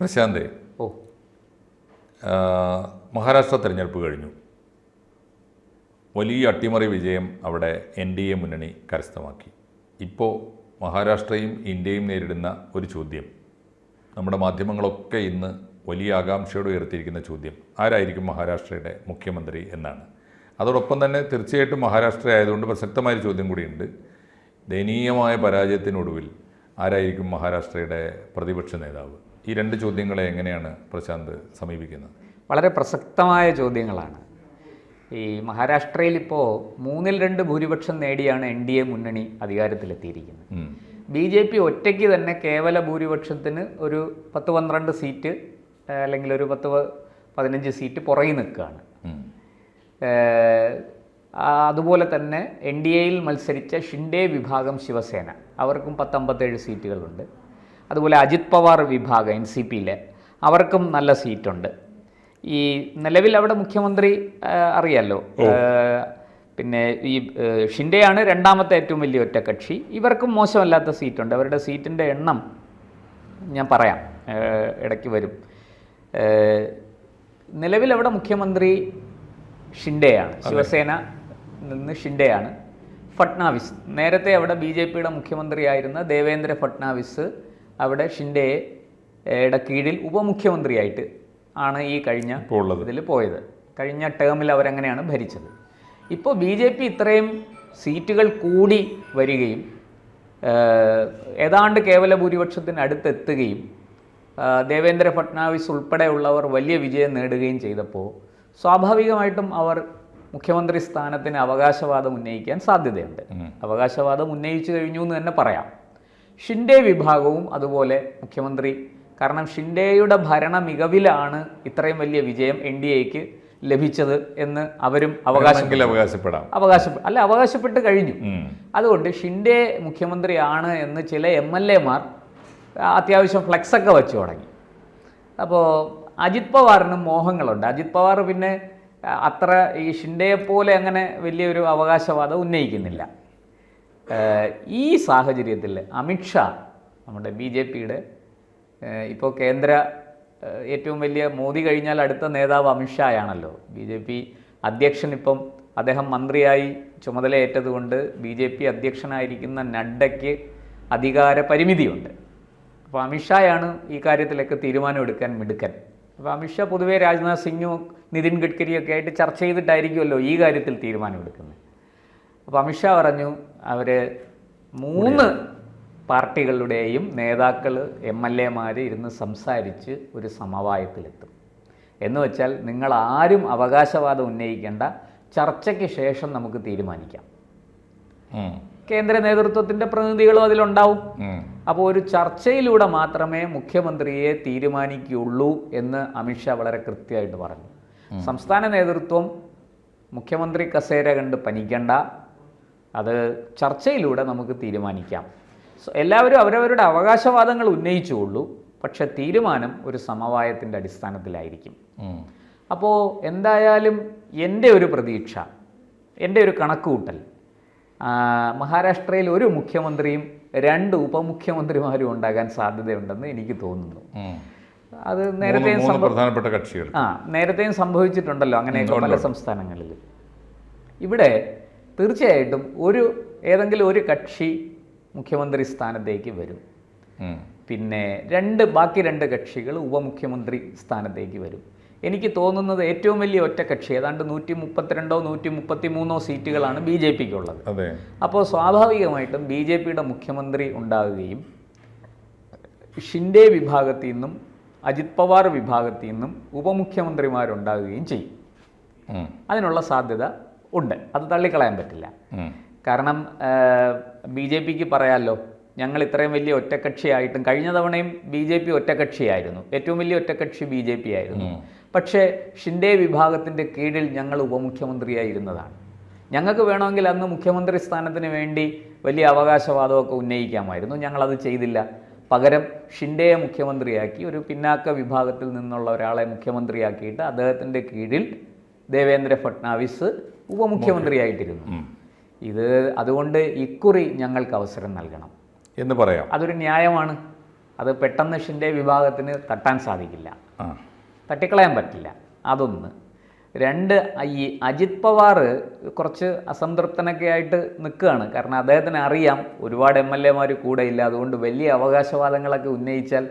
പ്രശാന്തേ, ഓ മഹാരാഷ്ട്ര തിരഞ്ഞെടുപ്പ് കഴിഞ്ഞു. വലിയ അട്ടിമറി വിജയം അവിടെ NDA മുന്നണി കരസ്ഥമാക്കി. ഇപ്പോൾ മഹാരാഷ്ട്രയും ഇന്ത്യയും നേരിടുന്ന ഒരു ചോദ്യം, നമ്മുടെ മാധ്യമങ്ങളൊക്കെ ഇന്ന് വലിയ ആകാംക്ഷയോടെ ഉയർത്തിയിരിക്കുന്ന ചോദ്യം, ആരായിരിക്കും മഹാരാഷ്ട്രയുടെ മുഖ്യമന്ത്രി എന്നാണ്. അതോടൊപ്പം തന്നെ തീർച്ചയായിട്ടും മഹാരാഷ്ട്ര ആയതുകൊണ്ട് പ്രസക്തമായൊരു ചോദ്യം കൂടിയുണ്ട്. ദയനീയമായ പരാജയത്തിനൊടുവിൽ ആരായിരിക്കും മഹാരാഷ്ട്രയുടെ പ്രതിപക്ഷ നേതാവ്? ഈ രണ്ട് ചോദ്യങ്ങളെ എങ്ങനെയാണ് പ്രശാന്ത് സമീപിക്കുന്നത്? വളരെ പ്രസക്തമായ ചോദ്യങ്ങളാണ്. ഈ മഹാരാഷ്ട്രയിൽ ഇപ്പോൾ 2/3 ഭൂരിപക്ഷം നേടിയാണ് NDA മുന്നണി അധികാരത്തിലെത്തിയിരിക്കുന്നത്. BJP ഒറ്റയ്ക്ക് തന്നെ കേവല ഭൂരിപക്ഷത്തിന് ഒരു 10-12 സീറ്റ് അല്ലെങ്കിൽ ഒരു 10-15 സീറ്റ് പുറകിൽ നിൽക്കുകയാണ്. അതുപോലെ തന്നെ NDAയിൽ മത്സരിച്ച ഷിൻഡേ വിഭാഗം ശിവസേന, അവർക്കും 10-57 സീറ്റുകളുണ്ട്. അതുപോലെ അജിത് പവാർ വിഭാഗം NCPയിലെ അവർക്കും നല്ല സീറ്റുണ്ട്. ഈ നിലവിൽ അവിടെ മുഖ്യമന്ത്രി അറിയാലോ, പിന്നെ ഈ ഷിൻഡെയാണ് രണ്ടാമത്തെ ഏറ്റവും വലിയ ഒറ്റക്കക്ഷി. ഇവർക്കും മോശമല്ലാത്ത സീറ്റുണ്ട്. അവരുടെ സീറ്റിൻ്റെ എണ്ണം ഞാൻ പറയാം, ഇടയ്ക്ക് വരും. നിലവിൽ അവിടെ മുഖ്യമന്ത്രി ഷിൻഡെയാണ്, ശിവസേന നിന്ന് ഷിൻഡെയാണ്. ഫട്നാവിസ്, നേരത്തെ അവിടെ BJPയുടെ മുഖ്യമന്ത്രിയായിരുന്ന ദേവേന്ദ്ര ഫട്നാവിസ് അവിടെ ഷിൻഡെയുടെ കീഴിൽ ഉപമുഖ്യമന്ത്രിയായിട്ട് ആണ് ഈ കഴിഞ്ഞ ഇതിൽ പോയത്. കഴിഞ്ഞ ടേമിൽ അവരങ്ങനെയാണ് ഭരിച്ചത്. ഇപ്പോൾ BJP ഇത്രയും സീറ്റുകൾ കൂടി വരികയും ഏതാണ്ട് കേവല ഭൂരിപക്ഷത്തിന് അടുത്തെത്തുകയും ദേവേന്ദ്ര ഫട്നാവിസ് ഉൾപ്പെടെയുള്ളവർ വലിയ വിജയം നേടുകയും ചെയ്തപ്പോൾ സ്വാഭാവികമായിട്ടും അവർ മുഖ്യമന്ത്രി സ്ഥാനത്തിന് അവകാശവാദം ഉന്നയിക്കാൻ സാധ്യതയുണ്ട്. അവകാശവാദം ഉന്നയിച്ചു കഴിഞ്ഞു എന്ന് തന്നെ പറയാം. ഷിൻഡെ വിഭാഗവും അതുപോലെ മുഖ്യമന്ത്രി, കാരണം ഷിൻഡെയുടെ ഭരണ മികവിലാണ് ഇത്രയും വലിയ വിജയം NDAക്ക് ലഭിച്ചത് എന്ന് അവരും അവകാശപ്പെട്ട് കഴിഞ്ഞു. അതുകൊണ്ട് ഷിൻഡെ മുഖ്യമന്ത്രിയാണ് എന്ന് ചില MLAമാർ അത്യാവശ്യം ഫ്ലെക്സൊക്കെ വെച്ച് തുടങ്ങി. അപ്പോൾ അജിത് പവാറിനും മോഹങ്ങളുണ്ട്. അജിത് പവാർ പിന്നെ അത്ര ഈ ഷിൻഡെയെ പോലെ അങ്ങനെ വലിയൊരു അവകാശവാദം ഉന്നയിക്കുന്നില്ല. ഈ സാഹചര്യത്തിൽ അമിത്ഷാ, നമ്മുടെ BJPയുടെ ഇപ്പോൾ കേന്ദ്ര ഏറ്റവും വലിയ, മോദി കഴിഞ്ഞാൽ അടുത്ത നേതാവ് അമിത്ഷായാണല്ലോ. BJP അധ്യക്ഷൻ ഇപ്പം അദ്ദേഹം മന്ത്രിയായി ചുമതലയേറ്റതുകൊണ്ട് BJP അധ്യക്ഷനായിരിക്കുന്ന നഡ്ഡയ്ക്ക് അധികാര പരിമിതിയുണ്ട്. അപ്പോൾ അമിത്ഷായാണ് ഈ കാര്യത്തിലൊക്കെ തീരുമാനമെടുക്കാൻ മിടുക്കൻ. അപ്പോൾ അമിത്ഷാ പൊതുവേ രാജ്നാഥ് സിംഗും നിതിൻ ഗഡ്കരിയൊക്കെ ആയിട്ട് ചർച്ച ചെയ്തിട്ടായിരിക്കുമല്ലോ ഈ കാര്യത്തിൽ തീരുമാനമെടുക്കുന്നത്. അപ്പോൾ അമിത്ഷാ പറഞ്ഞു അവർ 3 പാർട്ടികളുടെയും നേതാക്കൾ MLAമാർ ഇരുന്ന് സംസാരിച്ച് ഒരു സമവായത്തിലെത്തും. എന്ന് വെച്ചാൽ നിങ്ങൾ ആരും അവകാശവാദം ഉന്നയിക്കേണ്ട, ചർച്ചയ്ക്ക് ശേഷം നമുക്ക് തീരുമാനിക്കാം. കേന്ദ്ര നേതൃത്വത്തിൻ്റെ പ്രതിനിധികളും അതിലുണ്ടാവും. അപ്പോൾ ഒരു ചർച്ചയിലൂടെ മാത്രമേ മുഖ്യമന്ത്രിയെ തീരുമാനിക്കുകയുള്ളൂ എന്ന് അമിത്ഷാ വളരെ കൃത്യമായിട്ട് പറഞ്ഞു. സംസ്ഥാന നേതൃത്വം മുഖ്യമന്ത്രി കസേര കണ്ട് പനിക്കണ്ട, അത് ചർച്ചയിലൂടെ നമുക്ക് തീരുമാനിക്കാം. എല്ലാവരും അവരവരുടെ അവകാശവാദങ്ങൾ ഉന്നയിച്ചുകൊള്ളൂ, പക്ഷെ തീരുമാനം ഒരു സമവായത്തിൻ്റെ അടിസ്ഥാനത്തിലായിരിക്കും. അപ്പോൾ എന്തായാലും എൻ്റെ ഒരു പ്രതീക്ഷ, എൻ്റെ ഒരു കണക്കുകൂട്ടൽ, മഹാരാഷ്ട്രയിൽ ഒരു മുഖ്യമന്ത്രിയും 2 ഉപമുഖ്യമന്ത്രിമാരും ഉണ്ടാകാൻ സാധ്യതയുണ്ടെന്ന് എനിക്ക് തോന്നുന്നു. അത് നേരത്തെയും സംഭവിച്ചിട്ടുണ്ടല്ലോ അങ്ങനെയൊക്കെ പല സംസ്ഥാനങ്ങളിൽ. ഇവിടെ തീർച്ചയായിട്ടും ഏതെങ്കിലും ഒരു കക്ഷി മുഖ്യമന്ത്രി സ്ഥാനത്തേക്ക് വരും. പിന്നെ ബാക്കി 2 കക്ഷികൾ ഉപമുഖ്യമന്ത്രി സ്ഥാനത്തേക്ക് വരും. എനിക്ക് തോന്നുന്നത് ഏറ്റവും വലിയ ഒറ്റക്കക്ഷി ഏതാണ്ട് 132 133 സീറ്റുകളാണ് BJPക്കുള്ളത്. അപ്പോൾ സ്വാഭാവികമായിട്ടും BJPയുടെ മുഖ്യമന്ത്രി ഉണ്ടാവുകയും ഷിൻഡെ വിഭാഗത്തിൽ നിന്നും അജിത് പവാർ വിഭാഗത്തിൽ നിന്നും ഉപമുഖ്യമന്ത്രിമാരുണ്ടാവുകയും ചെയ്യും. അതിനുള്ള സാധ്യത ഉണ്ട്, അത് തള്ളിക്കളയാൻ പറ്റില്ല. കാരണം BJPക്ക് പറയാമല്ലോ, ഞങ്ങൾ ഇത്രയും വലിയ ഒറ്റക്കക്ഷിയായിട്ടും, കഴിഞ്ഞ തവണയും BJP ഒറ്റക്കക്ഷിയായിരുന്നു, ഏറ്റവും വലിയ ഒറ്റക്കക്ഷി BJP ആയിരുന്നു. പക്ഷേ ഷിൻഡെ വിഭാഗത്തിൻ്റെ കീഴിൽ ഞങ്ങൾ ഉപമുഖ്യമന്ത്രിയായിരുന്നതാണ്. ഞങ്ങൾക്ക് വേണമെങ്കിൽ അന്ന് മുഖ്യമന്ത്രി സ്ഥാനത്തിന് വേണ്ടി വലിയ അവകാശവാദമൊക്കെ ഉന്നയിക്കാമായിരുന്നു. ഞങ്ങളത് ചെയ്തില്ല. പകരം ഷിൻഡെയെ മുഖ്യമന്ത്രിയാക്കി, ഒരു പിന്നാക്ക വിഭാഗത്തിൽ നിന്നുള്ള ഒരാളെ മുഖ്യമന്ത്രിയാക്കിയിട്ട് അദ്ദേഹത്തിൻ്റെ കീഴിൽ ദേവേന്ദ്ര ഫട്നാവിസ് ഉപമുഖ്യമന്ത്രിയായിട്ടിരുന്നു. അതുകൊണ്ട് ഇക്കുറി ഞങ്ങൾക്ക് അവസരം നൽകണം എന്ന് പറയാം. അതൊരു ന്യായമാണ്. അത് പെട്ടെന്ന് ഷിൻഡെ വിഭാഗത്തിന് തട്ടാൻ സാധിക്കില്ല, ആ, തട്ടിക്കളയാൻ പറ്റില്ല. അതൊന്ന്. രണ്ട്, ഈ അജിത് പവാർ കുറച്ച് അസംതൃപ്തനൊക്കെ ആയിട്ട് നിൽക്കുകയാണ്. കാരണം അദ്ദേഹത്തിന് അറിയാം ഒരുപാട് MLA-മാർ കൂടെ ഇല്ല, അതുകൊണ്ട് വലിയ അവകാശവാദങ്ങളൊക്കെ ഉന്നയിച്ചാൽ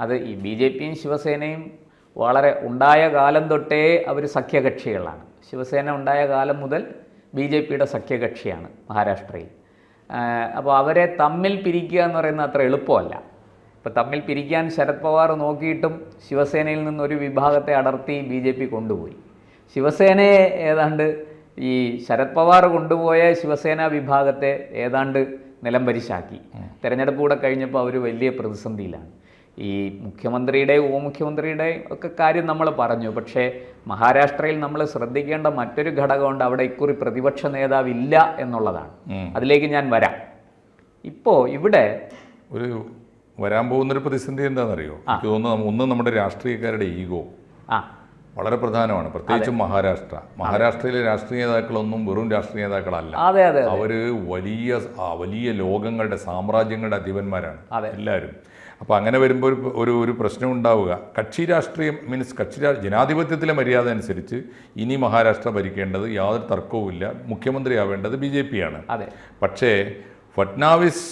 അത് ഈ BJP-യും ശിവസേനയും വളരെ ഉണ്ടായ കാലം തൊട്ടേ അവർ സഖ്യകക്ഷികളാണ്. ശിവസേന ഉണ്ടായ കാലം മുതൽ BJP-യുടെ സഖ്യകക്ഷിയാണ് മഹാരാഷ്ട്രയിൽ. അപ്പോൾ അവരെ തമ്മിൽ പിരിക്കുക എന്ന് പറയുന്നത് അത്ര എളുപ്പമല്ല. ഇപ്പോൾ തമ്മിൽ പിരിക്കാൻ ശരത് പവാർ നോക്കിയിട്ടും ശിവസേനയിൽ നിന്നൊരു വിഭാഗത്തെ അടർത്തി BJP കൊണ്ടുപോയി. ശിവസേനയെ ഏതാണ്ട് ഈ ശരത് പവാർ കൊണ്ടുപോയ ശിവസേന വിഭാഗത്തെ ഏതാണ്ട് നിലംപരിശാക്കി. തെരഞ്ഞെടുപ്പ് കൂടെ കഴിഞ്ഞപ്പോൾ അവർ വലിയ പ്രതിസന്ധിയിലാണ്. ഈ മുഖ്യമന്ത്രിയുടെയും ഉപമുഖ്യമന്ത്രിയുടെയും ഒക്കെ കാര്യം നമ്മൾ പറഞ്ഞു. പക്ഷേ മഹാരാഷ്ട്രയിൽ നമ്മൾ ശ്രദ്ധിക്കേണ്ട മറ്റൊരു ഘടകമുണ്ട്. അവിടെ ഇക്കുറി പ്രതിപക്ഷ നേതാവില്ല എന്നുള്ളതാണ്. അതിലേക്ക് ഞാൻ വരാം. ഇപ്പോൾ ഇവിടെ ഒരു വരാൻ പോകുന്നൊരു പ്രതിസന്ധി എന്താണെന്നറിയോ? എനിക്ക് തോന്നുന്നു ഒന്ന് നമ്മുടെ രാഷ്ട്രീയക്കാരുടെ ഈഗോ വളരെ പ്രധാനമാണ്, പ്രത്യേകിച്ചും മഹാരാഷ്ട്രയിലെ രാഷ്ട്രീയ നേതാക്കളൊന്നും വെറും രാഷ്ട്രീയ നേതാക്കളല്ല. അതെ അതെ, അവർ വലിയ ലോകങ്ങളുടെ സാമ്രാജ്യങ്ങളുടെ അധിപന്മാരാണ് എല്ലാവരും. അപ്പോൾ അങ്ങനെ വരുമ്പോൾ ഒരു പ്രശ്നം ഉണ്ടാവുക. കക്ഷി രാഷ്ട്രീയം ജനാധിപത്യത്തിലെ മര്യാദ അനുസരിച്ച് ഇനി മഹാരാഷ്ട്ര ഭരിക്കേണ്ടത് യാതൊരു തർക്കവുമില്ല, മുഖ്യമന്ത്രിയാവേണ്ടത് BJP-യാണ്. പക്ഷേ ഫട്നാവിസ്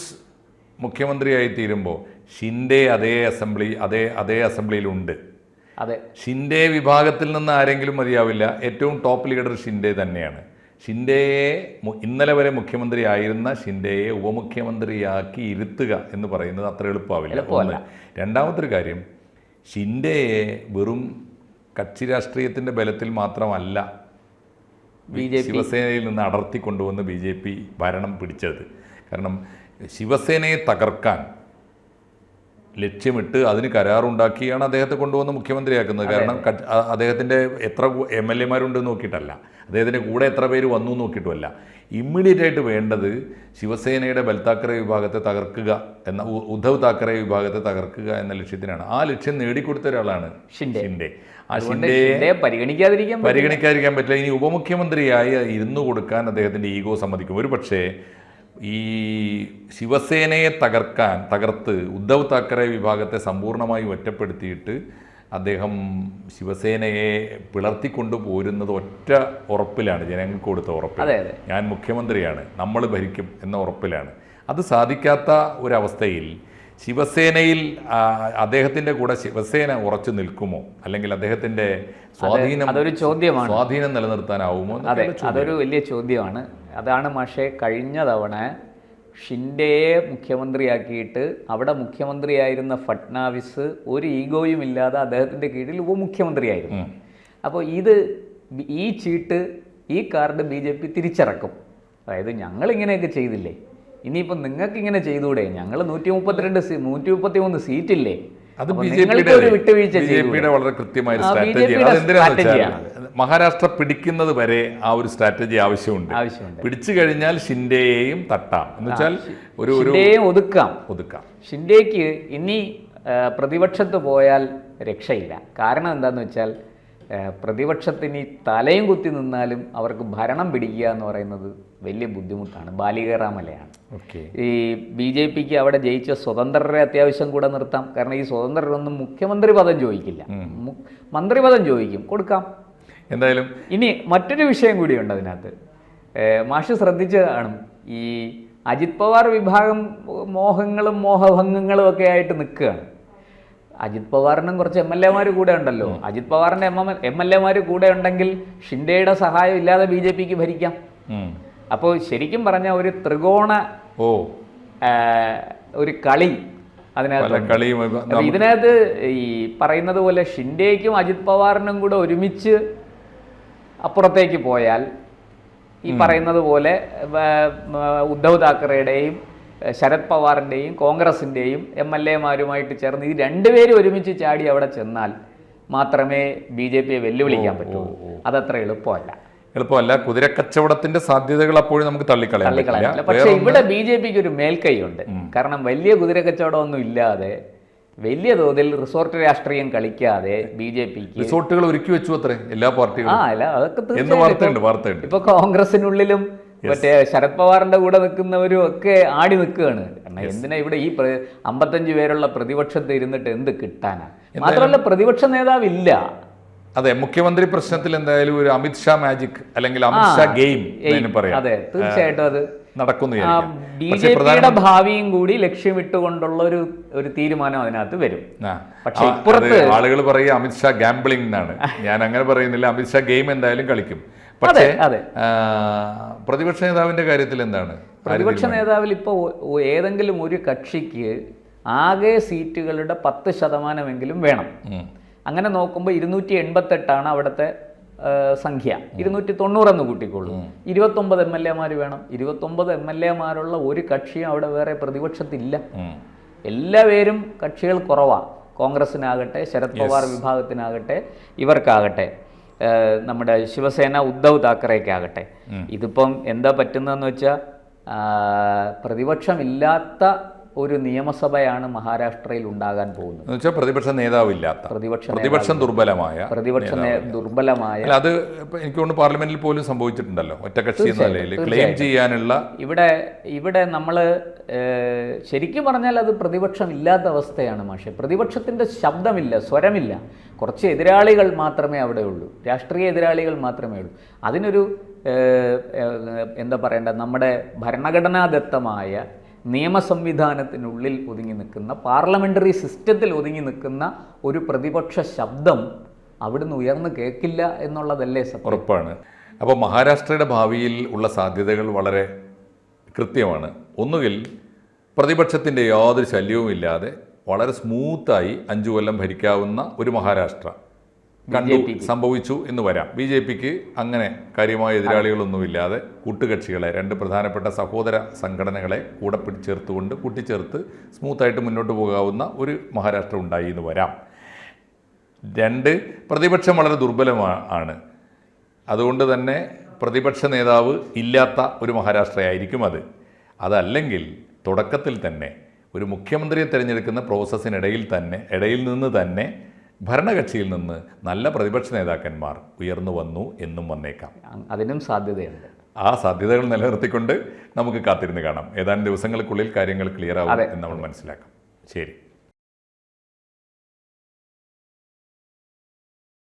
മുഖ്യമന്ത്രിയായി തീരുമ്പോൾ ഷിൻഡെ അതേ അസംബ്ലിയിലുണ്ട്. ഷിൻഡെ വിഭാഗത്തിൽ നിന്ന് ആരെങ്കിലും മതിയാവില്ല. ഏറ്റവും ടോപ്പ് ലീഡർ ഷിൻഡെ തന്നെയാണ്. ഷിൻഡെയെ ഇന്നലെ വരെ മുഖ്യമന്ത്രി ആയിരുന്ന ഷിൻഡെയെ ഉപമുഖ്യമന്ത്രിയാക്കി ഇരുത്തുക എന്ന് പറയുന്നത് അത്ര എളുപ്പമാവില്ല. രണ്ടാമതൊരു കാര്യം, ഷിൻഡെയെ വെറും കക്ഷി രാഷ്ട്രീയത്തിൻ്റെ ബലത്തിൽ മാത്രമല്ല ശിവസേനയിൽ നിന്ന് അടർത്തി കൊണ്ടുവന്ന് BJP ഭരണം പിടിച്ചത്. കാരണം ശിവസേനയെ തകർക്കാൻ ലക്ഷ്യമിട്ട് അതിന് കരാറുണ്ടാക്കിയാണ് അദ്ദേഹത്തെ കൊണ്ടുവന്ന് മുഖ്യമന്ത്രിയാക്കുന്നത്. കാരണം അദ്ദേഹത്തിൻ്റെ എത്ര MLA-മാരുണ്ടെന്ന് നോക്കിയിട്ടല്ല, അദ്ദേഹത്തിൻ്റെ കൂടെ എത്ര പേര് വന്നു നോക്കിയിട്ടുമല്ല. ഇമ്മീഡിയറ്റ് ആയിട്ട് വേണ്ടത് ശിവസേനയുടെ താക്കറെ വിഭാഗത്തെ തകർക്കുക എന്ന, ഉദ്ധവ് താക്കറെ വിഭാഗത്തെ തകർക്കുക എന്ന ലക്ഷ്യത്തിനാണ്. ആ ലക്ഷ്യം നേടിക്കൊടുത്ത ഒരാളാണ് ഷിൻഡെ. ആ ഷിൻഡെയെ പരിഗണിക്കാതിരിക്കാൻ പറ്റില്ല. ഇനി ഉപമുഖ്യമന്ത്രിയായി ഇരുന്നു കൊടുക്കാൻ അദ്ദേഹത്തിൻ്റെ ഈഗോ സമ്മതിക്കും. ഒരു പക്ഷേ ഈ ശിവസേനയെ തകർത്ത് ഉദ്ധവ് താക്കറെ വിഭാഗത്തെ സമ്പൂർണ്ണമായി ഒറ്റപ്പെടുത്തിയിട്ട് അദ്ദേഹം ശിവസേനയെ പിളർത്തിക്കൊണ്ടു പോരുന്നത് ഒറ്റ ഉറപ്പിലാണ്, ജനങ്ങൾക്ക് കൊടുത്ത ഉറപ്പിൽ. ഞാൻ മുഖ്യമന്ത്രിയാണ്, നമ്മൾ ഭരിക്കും എന്ന ഉറപ്പിലാണ്. അത് സാധിക്കാത്ത ഒരവസ്ഥയിൽ ശിവസേനയിൽ അദ്ദേഹത്തിൻ്റെ കൂടെ ശിവസേന ഉറച്ചു നിൽക്കുമോ, അല്ലെങ്കിൽ അദ്ദേഹത്തിൻ്റെ സ്വാധീനം നിലനിർത്താനാവുമോ? അതൊരു വലിയ ചോദ്യമാണ്. അതാണ് മാഷെ കഴിഞ്ഞ തവണ ഷിൻഡെയെ മുഖ്യമന്ത്രിയാക്കിയിട്ട് അവിടെ മുഖ്യമന്ത്രിയായിരുന്ന ഫട്നാവിസ് ഒരു ഈഗോയും ഇല്ലാതെ അദ്ദേഹത്തിൻ്റെ കീഴിൽ ഉപമുഖ്യമന്ത്രിയായിരുന്നു. അപ്പോൾ ഈ ചീട്ട്, ഈ കാർഡ് BJP തിരിച്ചിറക്കും. അതായത് ഞങ്ങളിങ്ങനെയൊക്കെ ചെയ്തില്ലേ, ഇനിയിപ്പോൾ നിങ്ങൾക്കിങ്ങനെ ചെയ്തുകൂടെ? ഞങ്ങൾ 133 സീറ്റില്ലേ, അത് BJP-യുടെ വളരെ കൃത്യമായ സ്ട്രാറ്റജിയാണ്. മഹാരാഷ്ട്ര പിടിക്കുന്നത് വരെ ആ ഒരു സ്ട്രാറ്റജി ആവശ്യമുണ്ട്. പിടിച്ചു കഴിഞ്ഞാൽ ഷിൻഡെയെയും തട്ടാം, എന്ന് വെച്ചാൽ ഒതുക്കാം. ഷിൻഡെക്ക് ഇനി പ്രതിപക്ഷത്ത് പോയാൽ രക്ഷയില്ല. കാരണം എന്താണെന്ന് വെച്ചാൽ പ്രതിപക്ഷത്തിന് തലയും കുത്തി നിന്നാലും അവർക്ക് ഭരണം പിടിക്കുക എന്ന് പറയുന്നത് വലിയ ബുദ്ധിമുട്ടാണ്, ബാലികേറാമലയാണ്. ഈ BJP-ക്ക് അവിടെ ജയിച്ച സ്വതന്ത്രരെ അത്യാവശ്യം കൂടെ നിർത്താം. കാരണം ഈ സ്വതന്ത്രരൊന്നും മുഖ്യമന്ത്രി പദം ചോദിക്കില്ല, മന്ത്രിപദം ചോദിക്കും, കൊടുക്കാം. എന്തായാലും ഇനി മറ്റൊരു വിഷയം കൂടിയുണ്ട് അതിനകത്ത്. മാഷ് ശ്രദ്ധിച്ച് കാണും, ഈ അജിത് പവാർ വിഭാഗം മോഹങ്ങളും മോഹഭംഗങ്ങളും ഒക്കെ ആയിട്ട് നിൽക്കുകയാണ്. അജിത് പവാറിനും കുറച്ച് MLA-മാർ കൂടെ ഉണ്ടല്ലോ. അജിത് പവാറിൻ്റെ MLA-മാർ കൂടെ ഉണ്ടെങ്കിൽ ഷിൻഡെയുടെ സഹായം ഇല്ലാതെ BJP-ക്ക് ഭരിക്കാം. അപ്പോൾ ശരിക്കും പറഞ്ഞ ഒരു ത്രികോണ ഒരു കളി അതിനകത്ത്. ഇതിനകത്ത് ഈ പറയുന്നത് പോലെ ഷിൻഡെയ്ക്കും അജിത് പവാറിനും കൂടെ ഒരുമിച്ച് അപ്പുറത്തേക്ക് പോയാൽ ഈ പറയുന്നത് പോലെ ഉദ്ധവ് താക്കറയുടെയും ശരത് പവാറിൻ്റെയും കോൺഗ്രസിൻ്റെയും MLA-മാരുമായിട്ട് ചേർന്ന് ഈ രണ്ടുപേരും ഒരുമിച്ച് ചാടി അവിടെ ചെന്നാൽ മാത്രമേ BJP-യെ വെല്ലുവിളിക്കാൻ പറ്റൂ. അതത്ര എളുപ്പമല്ല. കുതിരക്കച്ചവടത്തിന്റെ സാധ്യതകൾ അപ്പോഴും നമുക്ക് തള്ളിക്കളയാൻ. പക്ഷേ ഇവിടെ BJP-ക്ക് ഒരു മേൽക്കൈയുണ്ട്. കാരണം വലിയ കുതിരക്കച്ചവടമൊന്നും ഇല്ലാതെ, വലിയ തോതിൽ റിസോർട്ട് രാഷ്ട്രീയം കളിക്കാതെ BJP-ക്ക് റിസോർട്ടുകൾ ഒരുക്കി വെച്ചു അത്രേ എല്ലാ പാർട്ടികളും. അതൊക്കെ ഇപ്പൊ കോൺഗ്രസിനുള്ളിലും മറ്റേ ശരത് പവാറിന്റെ കൂടെ നിൽക്കുന്നവരും ഒക്കെ ആടി നിൽക്കുകയാണ്. കാരണം എന്തിനാ ഇവിടെ ഈ 55 പേരുള്ള പ്രതിപക്ഷത്ത് ഇരുന്നിട്ട് എന്ത് കിട്ടാനാ? മാത്രമല്ല പ്രതിപക്ഷ നേതാവില്ല. അതെ, മുഖ്യമന്ത്രി പ്രശ്നത്തിൽ എന്തായാലും ഒരു അമിത്ഷാ മാജിക് അല്ലെങ്കിൽ അമിത്ഷാ ഗെയിം പറയാം. അതെ, തീർച്ചയായിട്ടും അത് നടക്കുന്നു. ബിജെപിയുടെ ഭാവിയും കൂടി ലക്ഷ്യമിട്ടുകൊണ്ടുള്ള ഒരു തീരുമാനം അതിനകത്ത് വരും. പക്ഷെ ഇപ്പുറത്ത് ആളുകൾ പറയുക അമിത്ഷാ ഗാംബ്ലിംഗ് എന്നാണ്. ഞാൻ അങ്ങനെ പറയുന്നില്ല. അമിത്ഷാ ഗെയിം എന്തായാലും കളിക്കും. പക്ഷേ പ്രതിപക്ഷ നേതാവിന്റെ കാര്യത്തിൽ എന്താണ്? പ്രതിപക്ഷ നേതാവിൽ ഇപ്പോൾ ഏതെങ്കിലും ഒരു കക്ഷിക്ക് ആകെ സീറ്റുകളുടെ 10% വേണം. അങ്ങനെ നോക്കുമ്പോൾ 288 അവിടുത്തെ സംഖ്യ. 290 എന്ന് കൂട്ടിക്കൊള്ളൂ. 29 MLA വേണം. 29 MLA ഒരു കക്ഷിയും അവിടെ വേറെ പ്രതിപക്ഷത്തില്ല. എല്ലാവരും കക്ഷികൾ കുറവാണ്. കോൺഗ്രസിനാകട്ടെ, ശരത് പവാർ വിഭാഗത്തിനാകട്ടെ, ഇവർക്കാകട്ടെ, നമ്മുടെ ശിവസേന ഉദ്ധവ് താക്കറേക്കാകട്ടെ. ഇതിപ്പം എന്താ പറ്റുന്നതെന്ന് വെച്ചാൽ പ്രതിപക്ഷമില്ലാത്ത ഒരു നിയമസഭയാണ് മഹാരാഷ്ട്രയിൽ ഉണ്ടാകാൻ പോകുന്നത്. പ്രതിപക്ഷ നേതാവില്ലാത്ത, പ്രതിപക്ഷം ദുർബലമായ, അത് എനിക്ക് തോന്നുന്നു പാർലമെന്റിൽ പോലും സംഭവിച്ചിട്ടുണ്ടല്ലോ. ഒറ്റകക്ഷി എന്ന നിലയിൽ ക്ലെയിം ചെയ്യാനുള്ള ഇവിടെ നമ്മൾ ശരിക്കും പറഞ്ഞാൽ അത് പ്രതിപക്ഷം ഇല്ലാത്ത അവസ്ഥയാണ്. പക്ഷേ പ്രതിപക്ഷത്തിന്റെ ശബ്ദമില്ല, സ്വരമില്ല. കുറച്ച് എതിരാളികൾ മാത്രമേ അവിടെ ഉള്ളൂ, രാഷ്ട്രീയ എതിരാളികൾ മാത്രമേ ഉള്ളൂ. അതിനൊരു എന്താ പറയേണ്ട, നമ്മുടെ ഭരണഘടനാദത്തമായ നിയമ സംവിധാനത്തിനുള്ളിൽ ഒതുങ്ങി നിൽക്കുന്ന, പാർലമെൻ്ററി സിസ്റ്റത്തിൽ ഒതുങ്ങി നിൽക്കുന്ന ഒരു പ്രതിപക്ഷ ശബ്ദം അവിടുന്ന് ഉയർന്നു കേൾക്കില്ല എന്നുള്ളതല്ലേ സത്യം. ഉറപ്പാണ്. അപ്പോൾ മഹാരാഷ്ട്രയുടെ ഭാവിയിൽ ഉള്ള സാധ്യതകൾ വളരെ കൃത്യമാണ്. ഒന്നുകിൽ പ്രതിപക്ഷത്തിൻ്റെ യാതൊരു ശല്യവുമില്ലാതെ വളരെ സ്മൂത്തായി 5 കൊല്ലം ഭരിക്കാവുന്ന ഒരു മഹാരാഷ്ട്ര സംഭവിച്ചു എന്ന് വരാം. BJPക്ക് അങ്ങനെ കാര്യമായ എതിരാളികളൊന്നുമില്ലാതെ കൂട്ടുകക്ഷികളെ, 2 പ്രധാനപ്പെട്ട സഹോദര സംഘടനകളെ കൂടെ ചേർത്തുകൊണ്ട് കൂട്ടിച്ചേർത്ത് സ്മൂത്തായിട്ട് മുന്നോട്ട് പോകാവുന്ന ഒരു മഹാരാഷ്ട്ര ഉണ്ടായി എന്ന് വരാം. 2, പ്രതിപക്ഷം വളരെ ദുർബലമാണ്. അതുകൊണ്ട് തന്നെ പ്രതിപക്ഷ നേതാവ് ഇല്ലാത്ത ഒരു മഹാരാഷ്ട്രയായിരിക്കും അത്. അതല്ലെങ്കിൽ തുടക്കത്തിൽ തന്നെ ഒരു മുഖ്യമന്ത്രിയെ തിരഞ്ഞെടുക്കുന്ന ഇടയിൽ നിന്ന് തന്നെ ഭരണകക്ഷിയിൽ നിന്ന് നല്ല പ്രതിപക്ഷ നേതാക്കന്മാർ ഉയർന്നു വന്നു എന്നും വന്നേക്കാം. അതിനും സാധ്യതയുണ്ട്. ആ സാധ്യതകൾ നിലനിർത്തിക്കൊണ്ട് നമുക്ക് കാത്തിരുന്ന് കാണാം. ഏതാനും ദിവസങ്ങൾക്കുള്ളിൽ കാര്യങ്ങൾ ക്ലിയർ ആവും എന്ന് നമ്മൾ മനസ്സിലാക്കാം. ശരി.